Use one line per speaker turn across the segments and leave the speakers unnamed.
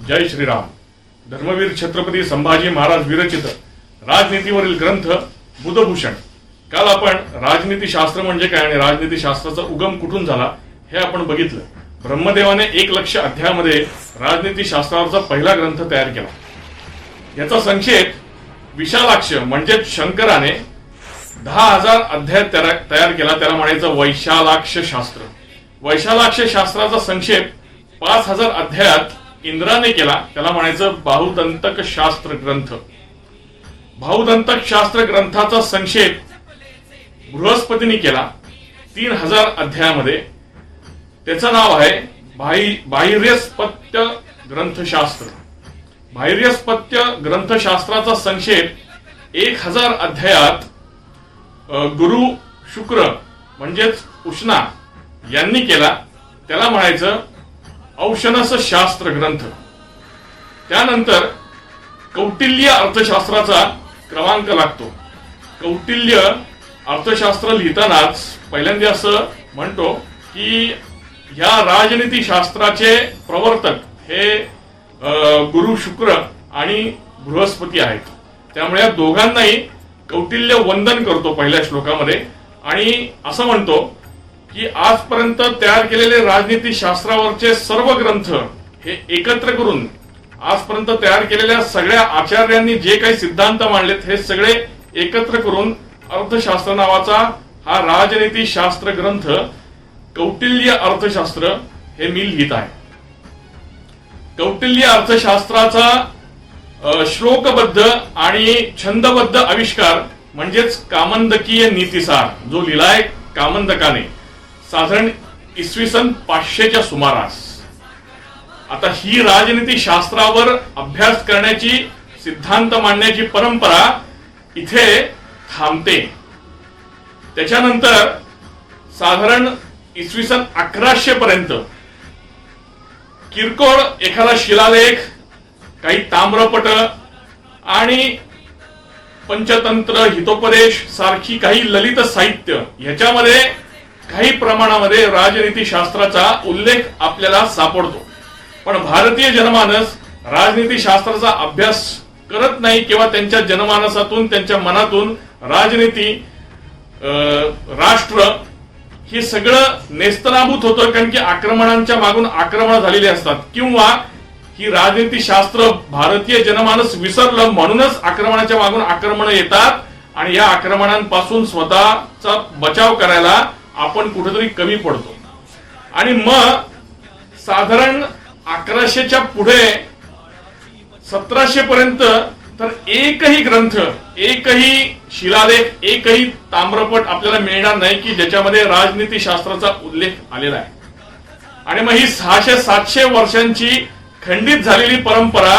जय श्रीराम. धर्मवीर छत्रपती संभाजी महाराज विरचित राजनीतीवरील ग्रंथ बुधभूषण. काल आपण राजनीती शास्त्र म्हणजे काय आणि राजनीती शास्त्राचा उगम कुठून झाला हे आपण बघितलं. ब्रह्मदेवाने 1 लक्ष अध्यायामध्ये राजनीती शास्त्रावरचा पहिला ग्रंथ तयार केला. याचा संक्षेप विशालाक्ष म्हणजे शंकराने 10,000 अध्याय तयार केला. त्याला म्हणायचं वैशालाक्ष शास्त्र. वैशालाक्ष शास्त्राचा संक्षेप 5,000 अध्यायात इंद्राने केला. त्याला म्हणायचं बाहुदंतक शास्त्र ग्रंथ. बाहुदंतक शास्त्र ग्रंथाचा संक्षेप बृहस्पतीने केला 3,000 अध्यायामध्ये. त्याचं नाव आहे बाह्यस्पत्य ग्रंथशास्त्र. बाह्यस्पत्य ग्रंथशास्त्राचा संक्षेप 1,000 अध्यायात गुरु शुक्र म्हणजेच उष्णा यांनी केला. त्याला म्हणायचं औशनस शास्त्र ग्रंथ. त्यानंतर कौटिल्य अर्थशास्त्राचा क्रमांक लागतो. कौटिल्य अर्थशास्त्र लिहितानाच पहिल्यांदा असं म्हणतो की या राजनीती शास्त्राचे प्रवर्तक हे गुरु शुक्र आणि बृहस्पती आहेत. त्यामुळे या दोघांनाही कौटिल्य वंदन करतो पहिल्या श्लोकामध्ये आणि असं म्हणतो की आजपर्यंत तयार केलेले राजनीती शास्त्रावरचे सर्व ग्रंथ हे एकत्र करून आजपर्यंत तयार केलेल्या सगळ्या आचार्यांनी जे काही सिद्धांत मांडलेत हे सगळे एकत्र करून अर्थशास्त्र नावाचा हा राजनीती शास्त्र ग्रंथ कौटिल्य अर्थशास्त्र हे मी लिहित आहे. कौटिल्य अर्थशास्त्राचा श्लोकबद्ध आणि छंदबद्ध आविष्कार म्हणजेच कामंदकीय नीतिसार जो लिहिलाय कामंदकाने साधारण इसवी सन 500च्या सुमारास. आता ही राजनीती शास्त्रावर अभ्यास करण्याची सिद्धांत मांडण्याची परंपरा इथे थांबते. त्याच्यानंतर साधारण इसवी सन 1100 पर्यंत किरकोळ एखादा शिलालेख, काही ताम्रपट आणि पंचतंत्र, हितोपदेश सारखी काही ललित साहित्य ह्याच्यामध्ये काही प्रमाणामध्ये राजनीती शास्त्राचा उल्लेख आपल्याला सापडतो. पण भारतीय जनमानस राजनीती शास्त्राचा अभ्यास करत नाही किंवा त्यांच्या जनमानसातून त्यांच्या मनातून राजनीती राष्ट्र हे सगळं नेस्तनाभूत होतं. कारण की आक्रमणांच्या मागून आक्रमण झालेली असतात किंवा ही राजनीती शास्त्र भारतीय जनमानस विसरलं म्हणूनच आक्रमणाच्या मागून आक्रमण येतात आणि या आक्रमणांपासून स्वतःचा बचाव करायला आपण कुठेतरी कमी पडतो. आणि मग साधारण 1100च्या पुढे 1700 पर्यंत तर एकही ग्रंथ, एकही शिलालेख, एकही ताम्रपट आपल्याला मिळणार नाही की ज्याच्यामध्ये राजनीती शास्त्राचा उल्लेख आलेला आहे. आणि मग ही 600-700 वर्षांची खंडित झालेली परंपरा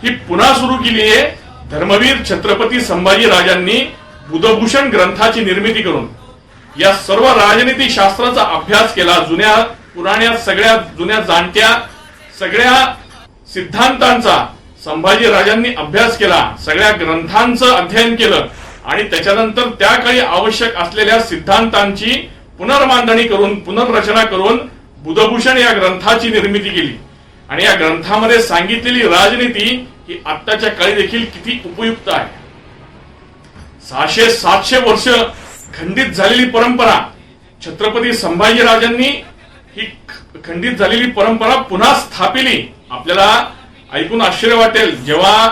ही पुन्हा सुरू केली आहे धर्मवीर छत्रपती संभाजी राजांनी बुधभूषण ग्रंथाची निर्मिती करून. या सर्व राजनीती शास्त्राचा अभ्यास केला. जुन्या पुराण्या सगळ्या जुन्या जाणत्या सगळ्या सिद्धांतांचा संभाजी राजांनी अभ्यास केला. सगळ्या ग्रंथांचं अध्ययन केलं आणि त्याच्यानंतर त्या काळी आवश्यक असलेल्या सिद्धांतांची पुनर्मांडणी करून पुनर्रचना करून बुधभूषण या ग्रंथाची निर्मिती केली. आणि या ग्रंथामध्ये सांगितलेली राजनीती ही आत्ताच्या काळी देखील किती उपयुक्त आहे. 600-700 वर्ष खंडित झालेली परंपरा छत्रपती संभाजी राजांनी ही खंडित झालेली परंपरा पुन्हा स्थापिली. आपल्याला ऐकून आश्चर्य वाटेल, जेव्हा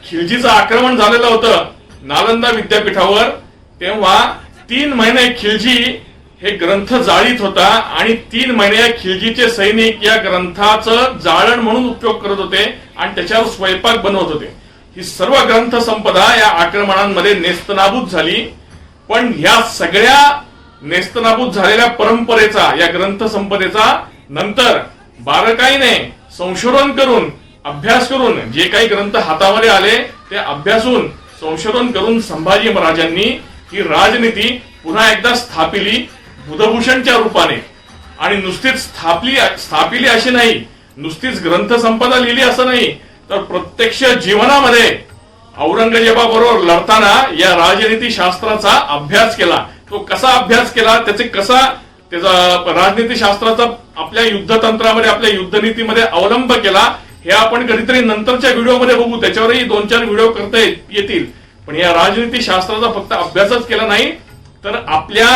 खिलजीचं आक्रमण झालेलं होतं नालंदा विद्यापीठावर तेव्हा 3 महिने खिलजी हे ग्रंथ जाळीत होता आणि 3 महिने या खिलजीचे सैनिक या ग्रंथाचं जाळण म्हणून उपयोग करत होते आणि त्याच्यावर स्वयंपाक बनवत होते. ही सर्व ग्रंथ संपदा या आक्रमणांमध्ये नेस्तनाबूत झाली. पण ह्या सगळ्या नेस्तनाबूत झालेल्या परंपरेचा, या ग्रंथ संपदेचा नंतर बारकाईने संशोधन करून अभ्यास करून जे काही ग्रंथ हातामध्ये आले ते अभ्यासून संशोधन करून संभाजी महाराजांनी ही राजनीती पुन्हा एकदा स्थापिली बुधभूषणच्या रूपाने. आणि नुसतीच स्थापिली अशी नाही, नुसतीच ग्रंथसंपदा लिहिली असं नाही, तर प्रत्यक्ष जीवनामध्ये औरंगजेबाबरोबर लढताना या राजनीती शास्त्राचा अभ्यास केला. तो कसा अभ्यास केला, त्याचा राजनीती शास्त्राचा आपल्या युद्धतंत्रामध्ये, आपल्या युद्धनीतीमध्ये अवलंब केला, हे आपण कधीतरी नंतरच्या व्हिडिओमध्ये बघू, त्याच्यावरही 2-4 व्हिडिओ करता येतील. पण या राजनीती शास्त्राचा फक्त अभ्यासच केला नाही तर आपल्या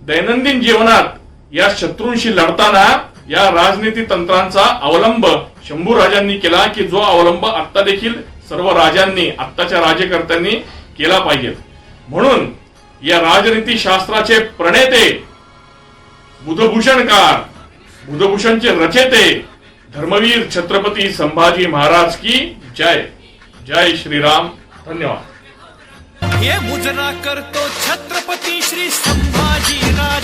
दैनंदिन जीवनात या शत्रूंशी लढताना या राजनीती तंत्रांचा अवलंब शंभू राजांनी केला, की जो अवलंब आता देखील सर्व राजांनी, आत्ताच्या राज्यकर्त्यांनी केला पाहिजे. म्हणून या राजनीती शास्त्राचे प्रणेते, बुधभूषणकार, बुधभूषणचे रचेते धर्मवीर छत्रपती संभाजी महाराज की जय. जय श्रीराम. धन्यवाद.
ये मुजरा करतो छत्रपती श्री संभाजी राज.